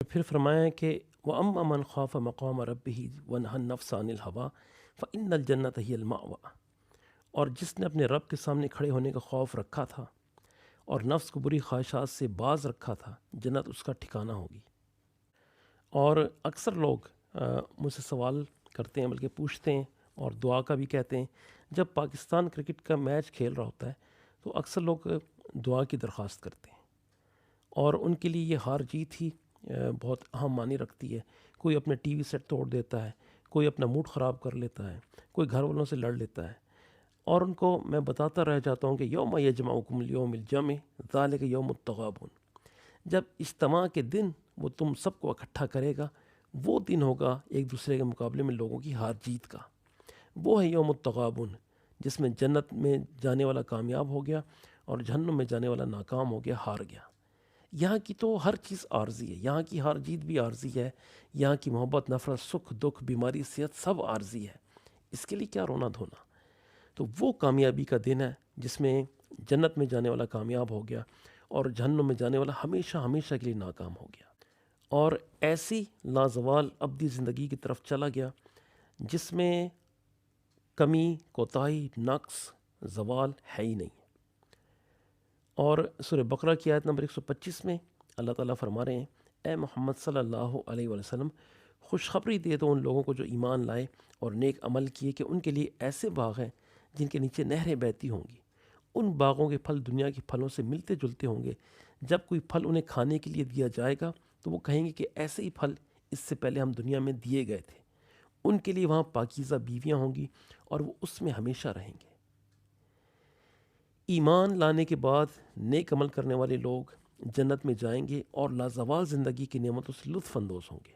پھر فرمایا کہ وَأَمَّا مَنْ خَافَ مَقَامَ رَبِّهِ وَنَهَى النَّفْسَ عَنِ الْهَوَىٰ فَإِنَّ الْجَنَّةَ هِيَ الْمَأْوَىٰ، اور جس نے اپنے رب کے سامنے کھڑے ہونے کا خوف رکھا تھا اور نفس کو بری خواہشات سے باز رکھا تھا، جنت اس کا ٹھکانہ ہوگی۔ اور اکثر لوگ مجھ سے سوال کرتے ہیں، بلکہ پوچھتے ہیں اور دعا کا بھی کہتے ہیں۔ جب پاکستان کرکٹ کا میچ کھیل رہا ہوتا ہے تو اکثر لوگ دعا کی درخواست کرتے ہیں، اور ان کے لیے یہ ہار جیت ہی بہت اہم معنی رکھتی ہے۔ کوئی اپنے ٹی وی سیٹ توڑ دیتا ہے، کوئی اپنا موڈ خراب کر لیتا ہے، کوئی گھر والوں سے لڑ لیتا ہے، اور ان کو میں بتاتا رہ جاتا ہوں کہ یوم یجمعکم لیوم الجمع ذالک یوم التغابن، جب اجتماع کے دن وہ تم سب کو اکٹھا کرے گا، وہ دن ہوگا ایک دوسرے کے مقابلے میں لوگوں کی ہار جیت کا۔ وہ ہے یوم التغابن، جس میں جنت میں جانے والا کامیاب ہو گیا اور جہنم میں جانے والا ناکام ہو گیا، ہار گیا۔ یہاں کی تو ہر چیز عارضی ہے، یہاں کی ہار جیت بھی عارضی ہے، یہاں کی محبت، نفرت، سکھ، دکھ، بیماری، صحت، سب عارضی ہے۔ اس کے لیے کیا رونا دھونا؟ تو وہ کامیابی کا دن ہے جس میں جنت میں جانے والا کامیاب ہو گیا اور جہنم میں جانے والا ہمیشہ ہمیشہ کے لیے ناکام ہو گیا، اور ایسی لازوال ابدی زندگی کی طرف چلا گیا جس میں کمی، کوتاہی، نقص، زوال ہے ہی نہیں۔ اور سورہ بقرہ کی آیت نمبر 125 میں اللہ تعالیٰ فرما رہے ہیں، اے محمد صلی اللہ علیہ وسلم، خوشخبری دے دو ان لوگوں کو جو ایمان لائے اور نیک عمل کیے کہ ان کے لیے ایسے باغ ہیں جن کے نیچے نہریں بہتی ہوں گی۔ ان باغوں کے پھل دنیا کے پھلوں سے ملتے جلتے ہوں گے۔ جب کوئی پھل انہیں کھانے کے لیے دیا جائے گا تو وہ کہیں گے کہ ایسے ہی پھل اس سے پہلے ہم دنیا میں دیے گئے تھے۔ ان کے لیے وہاں پاکیزہ بیویاں ہوں گی اور وہ اس میں ہمیشہ رہیں گے۔ ایمان لانے کے بعد نیک عمل کرنے والے لوگ جنت میں جائیں گے اور لازوال زندگی کی نعمتوں سے لطف اندوز ہوں گے۔